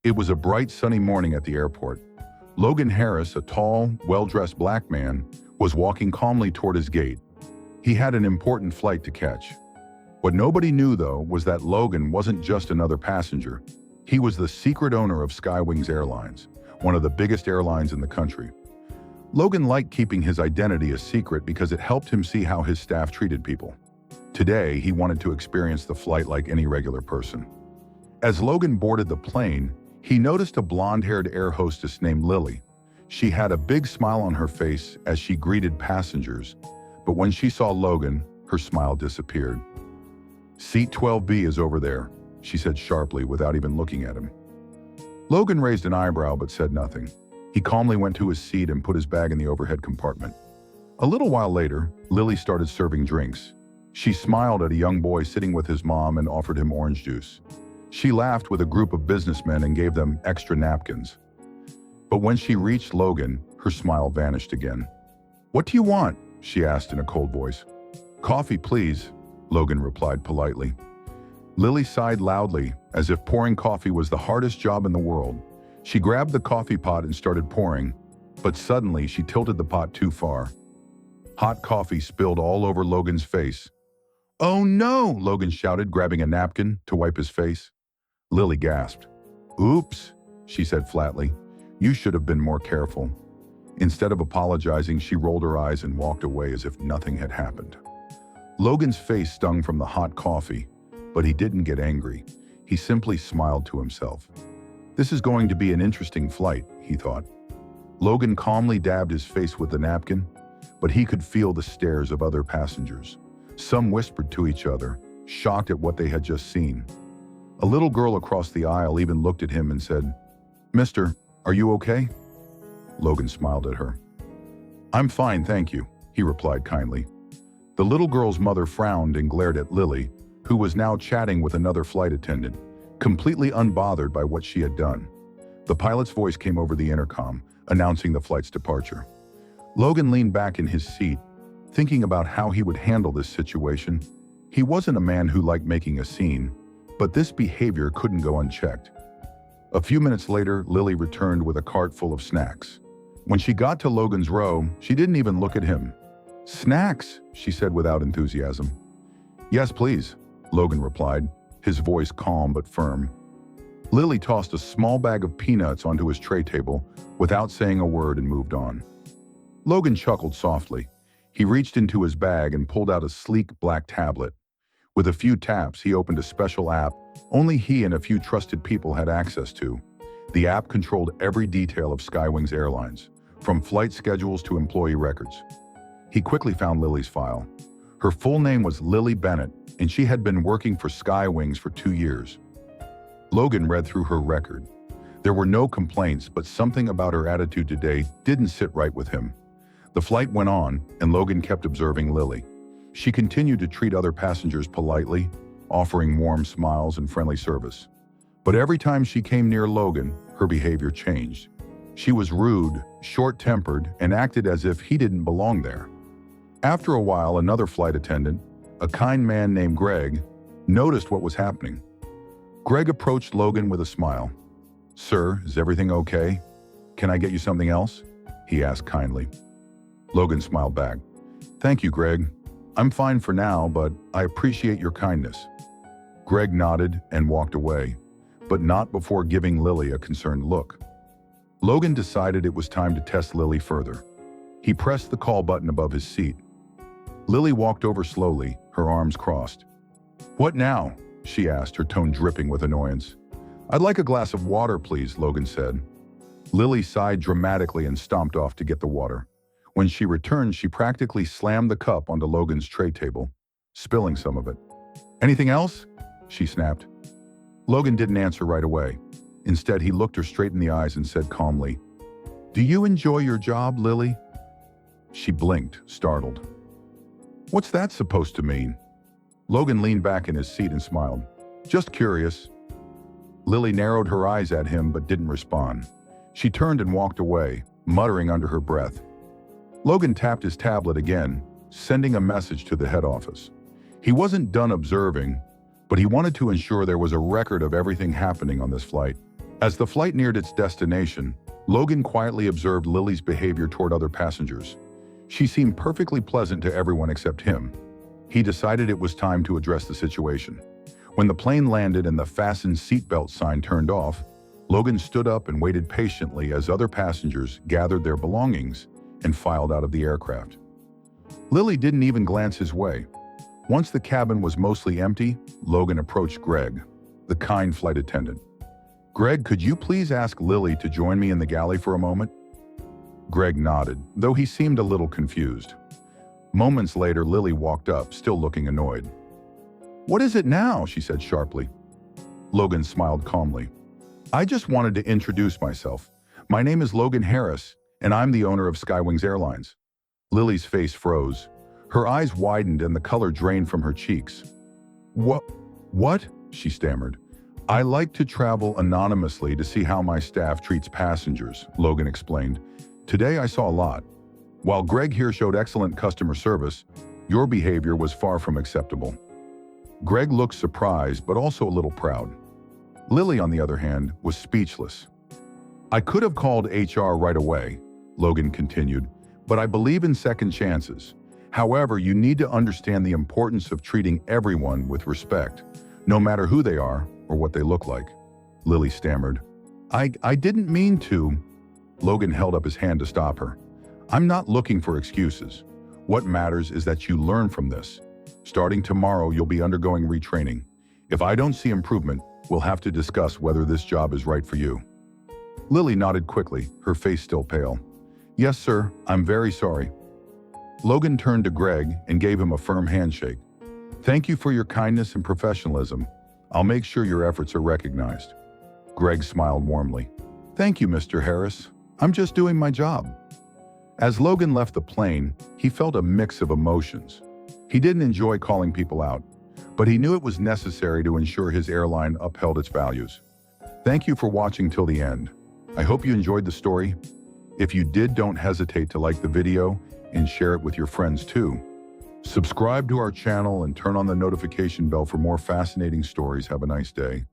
It was a bright, sunny morning at the airport. Logan Harris, a tall, well-dressed black man, was walking calmly toward his gate. He had an important flight to catch. What nobody knew, though, was that Logan wasn't just another passenger. He was the secret owner of Skywings Airlines, one of the biggest airlines in the country. Logan liked keeping his identity a secret because it helped him see how his staff treated people. Today, he wanted to experience the flight like any regular person. As Logan boarded the plane, he noticed a blonde-haired air hostess named Lily. She had a big smile on her face as she greeted passengers, but when she saw Logan, her smile disappeared. "Seat 12B is over there," she said sharply without even looking at him. Logan raised an eyebrow but said nothing. He calmly went to his seat and put his bag in the overhead compartment. A little while later, Lily started serving drinks. She smiled at a young boy sitting with his mom and offered him orange juice. She laughed with a group of businessmen and gave them extra napkins. But when she reached Logan, her smile vanished again. "What do you want?" she asked in a cold voice. "Coffee, please," Logan replied politely. Lily sighed loudly, as if pouring coffee was the hardest job in the world. She grabbed the coffee pot and started pouring, but suddenly she tilted the pot too far. Hot coffee spilled all over Logan's face. "Oh no!" Logan shouted, grabbing a napkin to wipe his face. Lily gasped. "Oops," she said flatly. "You should have been more careful." Instead of apologizing, she rolled her eyes and walked away as if nothing had happened. Logan's face stung from the hot coffee, but he didn't get angry. He simply smiled to himself. This is going to be an interesting flight, he thought. Logan calmly dabbed his face with the napkin, but he could feel the stares of other passengers. Some whispered to each other, shocked at what they had just seen. A little girl across the aisle even looked at him and said, "Mister, are you okay?" Logan smiled at her. "I'm fine, thank you," he replied kindly. The little girl's mother frowned and glared at Lily, who was now chatting with another flight attendant, completely unbothered by what she had done. The pilot's voice came over the intercom, announcing the flight's departure. Logan leaned back in his seat, thinking about how he would handle this situation. He wasn't a man who liked making a scene, but this behavior couldn't go unchecked. A few minutes later, Lily returned with a cart full of snacks. When she got to Logan's row, she didn't even look at him. "Snacks," she said without enthusiasm. "Yes, please," Logan replied, his voice calm but firm. Lily tossed a small bag of peanuts onto his tray table without saying a word and moved on. Logan chuckled softly. He reached into his bag and pulled out a sleek black tablet. With a few taps, he opened a special app only he and a few trusted people had access to. The app controlled every detail of Skywings Airlines, from flight schedules to employee records. He quickly found Lily's file. Her full name was Lily Bennett, and she had been working for Skywings for 2 years. Logan read through her record. There were no complaints, but something about her attitude today didn't sit right with him. The flight went on, and Logan kept observing Lily. She continued to treat other passengers politely, offering warm smiles and friendly service. But every time she came near Logan, her behavior changed. She was rude, short-tempered, and acted as if he didn't belong there. After a while, another flight attendant, a kind man named Greg, noticed what was happening. Greg approached Logan with a smile. "Sir, is everything okay? Can I get you something else?" he asked kindly. Logan smiled back. "Thank you, Greg. I'm fine for now, but I appreciate your kindness." Greg nodded and walked away, but not before giving Lily a concerned look. Logan decided it was time to test Lily further. He pressed the call button above his seat. Lily walked over slowly, her arms crossed. "What now?" she asked, her tone dripping with annoyance. "I'd like a glass of water, please," Logan said. Lily sighed dramatically and stomped off to get the water. When she returned, she practically slammed the cup onto Logan's tray table, spilling some of it. "Anything else?" she snapped. Logan didn't answer right away. Instead, he looked her straight in the eyes and said calmly, "Do you enjoy your job, Lily?" She blinked, startled. "What's that supposed to mean?" Logan leaned back in his seat and smiled. "Just curious." Lily narrowed her eyes at him but didn't respond. She turned and walked away, muttering under her breath. Logan tapped his tablet again, sending a message to the head office. He wasn't done observing, but he wanted to ensure there was a record of everything happening on this flight. As the flight neared its destination, Logan quietly observed Lily's behavior toward other passengers. She seemed perfectly pleasant to everyone except him. He decided it was time to address the situation. When the plane landed and the fasten seatbelt sign turned off, Logan stood up and waited patiently as other passengers gathered their belongings and filed out of the aircraft. Lily didn't even glance his way. Once the cabin was mostly empty, Logan approached Greg, the kind flight attendant. "Greg, could you please ask Lily to join me in the galley for a moment?" Greg nodded, though he seemed a little confused. Moments later, Lily walked up, still looking annoyed. "What is it now?" she said sharply. Logan smiled calmly. "I just wanted to introduce myself. My name is Logan Harris, and I'm the owner of Skywings Airlines." Lily's face froze. Her eyes widened and the color drained from her cheeks. What? She stammered. "I like to travel anonymously to see how my staff treats passengers," Logan explained. "Today I saw a lot. While Greg here showed excellent customer service, your behavior was far from acceptable." Greg looked surprised, but also a little proud. Lily, on the other hand, was speechless. "I could have called HR right away," Logan continued, "but I believe in second chances. However, you need to understand the importance of treating everyone with respect, no matter who they are or what they look like." Lily stammered. I didn't mean to." Logan held up his hand to stop her. "I'm not looking for excuses. What matters is that you learn from this. Starting tomorrow, you'll be undergoing retraining. If I don't see improvement, we'll have to discuss whether this job is right for you." Lily nodded quickly, her face still pale. "Yes, sir, I'm very sorry." Logan turned to Greg and gave him a firm handshake. "Thank you for your kindness and professionalism. I'll make sure your efforts are recognized." Greg smiled warmly. "Thank you, Mr. Harris. I'm just doing my job." As Logan left the plane, he felt a mix of emotions. He didn't enjoy calling people out, but he knew it was necessary to ensure his airline upheld its values. Thank you for watching till the end. I hope you enjoyed the story. If you did, don't hesitate to like the video and share it with your friends too. Subscribe to our channel and turn on the notification bell for more fascinating stories. Have a nice day.